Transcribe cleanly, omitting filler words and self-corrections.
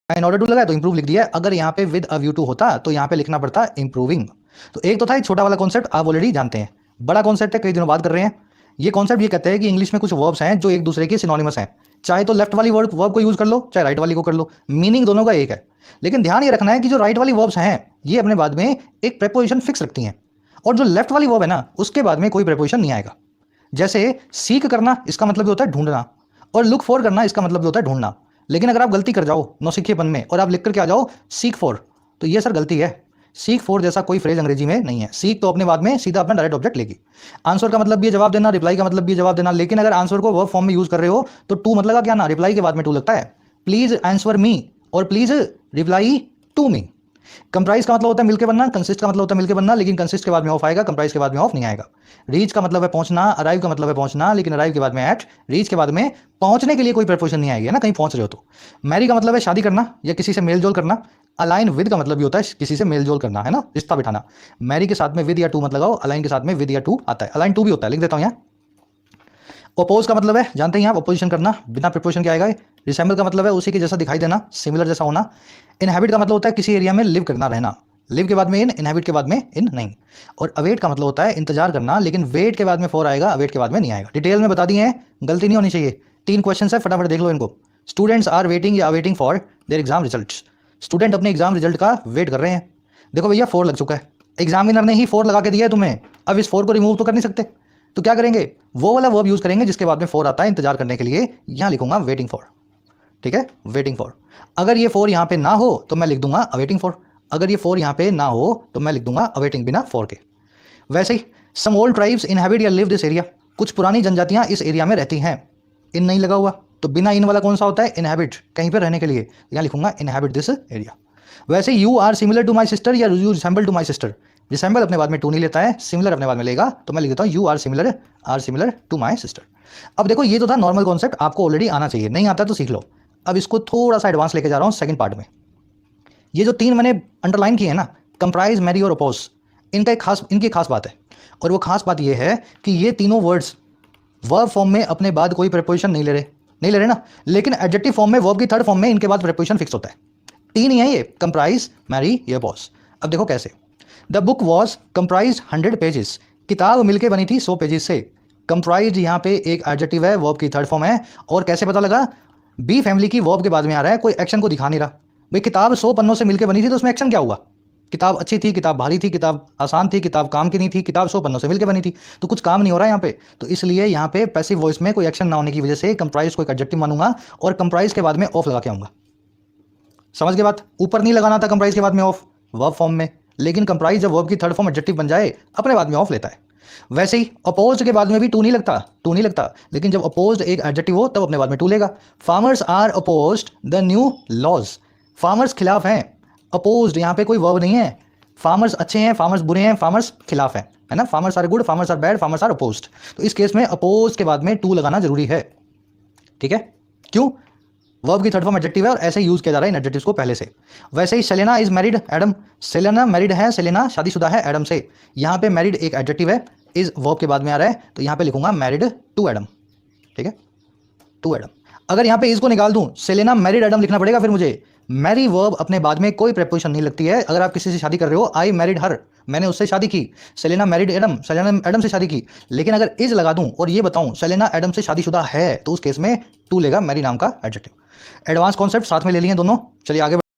In order to लगा है तो इंप्रूव लिख दिया है। अगर यहाँ पे विद अ व्यू टू होता तो यहाँ पे लिखना पड़ता इंप्रूविंग। तो एक तो था छोटा वाला कॉन्सेप्ट, आप ऑलरेडी जानते हैं। बड़ा कॉन्सेप्ट है, कई दिनों बाद कर रहे हैं। ये कॉन्सेप्ट ये कहते हैं कि इंग्लिश में कुछ वर्ब्स हैं जो एक दूसरे के सिनोनिमस हैं। चाहे तो लेफ्ट वाली वर्ब को यूज कर लो, चाहे राइट वाली को कर लो, मीनिंग दोनों का एक है। लेकिन ध्यान ये रखना है कि जो राइट वाली वर्ब्स हैं ये अपने बाद में एक प्रेपोजिशन फिक्स रखती हैं, और जो लेफ्ट वाली वर्ब है ना उसके बाद में कोई प्रेपोजिशन नहीं आएगा। जैसे सीक करना इसका मतलब भी होता है ढूंढना, और लुक फॉर करना इसका मतलब भी होता है ढूंढना। लेकिन अगर आप गलती कर जाओ नौसिखिएपन में और आप लिख करके आ जाओ सीक फॉर, तो ये सर गलती है। सीक फॉर जैसा कोई फ्रेज अंग्रेजी में नहीं है। सीक तो अपने बाद में सीधा अपना डायरेक्ट ऑब्जेक्ट लेगी। आंसर का मतलब भी जवाब देना, रिप्लाई का मतलब भी जवाब देना। लेकिन अगर आंसर को वर्ब फॉर्म में यूज कर रहे हो तो टू मतलब का क्या ना, रिप्लाई के बाद में टू लगता है। प्लीज आंसर मी और please reply to me. Comprise का मतलब होता है मिलके बनना, कंसिस्ट का मतलब होता है मिलके बनना, लेकिन कंसिस्ट के बाद में ऑफ आएगा, कंप्राइज के बाद में ऑफ नहीं आएगा। रीच का मतलब है पहुंचना, अराइव का मतलब है पहुंचना, लेकिन अराइव के बाद में एट, रीच के बाद में पहुंचने के लिए कोई प्रेपोजिशन नहीं आएगी ना, कहीं पहुंच रहे हो तो। मैरी का मतलब है शादी करना या किसी से मेल जोल करना। अलाइन विद का मतलब भी होता है किसी से मेल जोल करना, है ना, रिश्ता बिठाना। मैरी के साथ में विद या टू मत लगाओ, अलाइन के साथ में विद या टू आता है, अलाइन टू भी होता है, लिख देता हूं यहाँ। ओपोज का मतलब है जानते हैं आप, अपोजिशन करना, बिना प्रिपोजिशन के आएगा। रिसेंबल का मतलब है उसी के जैसा दिखाई देना, सिमिलर जैसा होना। इनहैबिट का मतलब होता है किसी एरिया में लिव करना, रहना। लिव के बाद में इन, इनहैबिट के बाद में इन नहीं। और अवेट का मतलब होता है इंतजार करना, लेकिन वेट के बाद में फॉर आएगा, अवेट के बाद में नहीं आएगा। डिटेल में बता दिए हैं, गलती नहीं होनी चाहिए। 3 क्वेश्चन है, फटाफट देख लो इनको। स्टूडेंट्स आर वेटिंग या awaiting for their exam result. Student अपने एग्जाम रिजल्ट का वेट कर रहे हैं। देखो भैया 4 लग चुका है, एग्जामिनर ने ही 4 लगा के दिया है तुम्हें। अब इस 4 को रिमूव तो कर नहीं सकते, तो क्या करेंगे, वो वाला वर्ब यूज करेंगे जिसके बाद में 4 आता है इंतजार करने के लिए। यहां लिखूंगा वेटिंग फॉर, ठीक है, वेटिंग फॉर। अगर ये 4 यहां पे ना हो तो मैं लिख दूंगा अवेटिंग फॉर। अगर ये 4 यहां पे ना हो तो मैं लिख दूंगा अवेटिंग बिना 4 के। वैसे ही सम ओल्ड ट्राइब्स इनहैबिट या लिव दिस एरिया। कुछ पुरानी जनजातियां इस एरिया में रहती हैं। इन नहीं लगा हुआ, तो बिना इन वाला कौन सा होता है, इनहैबिट, कहीं पर रहने के लिए। यहां लिखूंगा इनहैबिट दिस एरिया। वैसे you are similar to my sister या you resemble to my sister. Resemble अपने बाद में टू नहीं लेता है, सिमिलर अपने बाद में लेगा, तो मैं लिख देता हूँ you are similar to my sister. अब देखो ये तो था नॉर्मल कॉन्सेप्ट, आपको ऑलरेडी आना चाहिए, नहीं आता तो सीख लो। अब इसको थोड़ा सा एडवांस लेके जा रहा हूँ सेकंड पार्ट में। ये जो 3 मैंने अंडरलाइन किए हैं ना, कंप्राइज, मैरी और अपोज, इनकी खास बात है। और वो खास बात ये है कि ये तीनों वर्ड्स वर्ब फॉर्म में अपने बाद कोई प्रेपोजिशन नहीं ले रहे ना, लेकिन एडजेक्टिव फॉर्म में, वर्ब की थर्ड फॉर्म में इनके बाद प्रेपोजिशन फिक्स होता है। 3 ही है ये, कंप्राइज, मैरी, ये अपोज। अब देखो कैसे। The book was comprise 100 pages. किताब मिलके बनी थी 100 पेजेस से। कंप्राइज यहाँ पे एक एडजेक्टिव है, वर्ब की थर्ड फॉर्म है। और कैसे पता लगा, बी फैमिली की वर्ब के बाद में आ रहा है, कोई एक्शन को दिखा नहीं रहा। भाई किताब 100 पन्नों से मिलकर बनी थी तो उसमें एक्शन क्या हुआ, किताब अच्छी थी, किताब भारी थी, किताब आसान थी, किताब काम की नहीं थी, किताब 100 पन्नों से मिलकर बनी थी, तो कुछ काम नहीं हो रहा है यहाँ पे। तो इसलिए यहाँ पे पैसिव वॉइस में कोई एक्शन ना होने की वजह से कंप्राइज को एक एडजेक्टिव मानूंगा और कंप्राइज के बाद में ऑफ लगा के आऊंगा। समझ के बात, ऊपर नहीं लगाना था कंप्राइज के बाद में ऑफ वर्ब फॉर्म में, लेकिन कंप्राइज जब वर्ब की थर्ड फॉर्म एडजेक्टिव बन जाए अपने बाद में ऑफ लेता है। वैसे ही अपोज्ड के बाद में भी टू नहीं लगता, लेकिन जब अपोज्ड एक एडजेक्टिव हो तब अपने बाद में टू लेगा। Farmers are opposed the new laws. Farmers खिलाफ हैं, अपोज्ड यहाँ पे कोई वर्ब नहीं है। फार्मर्स अच्छे हैं, फार्मर्स बुरे हैं, फार्मर्स खिलाफ हैं, है ना। Farmers are good, farmers are bad, farmers are opposed. तो इस केस में अपोज के बाद में टू लगाना जरूरी है, ठीक है। क्यों, वर्ब की थर्ड फॉर्म एडजेक्टिव है और ऐसे यूज किया जा रहा है इन एडजेक्टिव्स को पहले से। वैसे ही Selena is married Adam. Selena married है, सेलेना शादीशुदा है एडम से। यहाँ पे मैरिड एक एडजेक्टिव है, इज वर्ब के बाद में आ रहा है, तो यहाँ पे लिखूंगा मैरिड टू एडम, ठीक है, टू एडम। अगर यहाँ पे इसको निकाल दूं, सेलेना मैरिड एडम लिखना पड़ेगा फिर मुझे। मैरी वर्ब अपने बाद में कोई प्रेपोजिशन नहीं लगती है। अगर आप किसी से शादी कर रहे हो, आई मैरिड हर, मैंने उससे शादी की। Selena married Adam, Selena Adam से शादी की। लेकिन अगर इज लगा दूं और ये बताऊं सेलेना एडम से शादीशुदा है, तो उस केस में टू लेगा मैरी नाम का एडजेक्टिव। एडवांस कॉन्सेप्ट साथ में ले लिए दोनों, चलिए आगे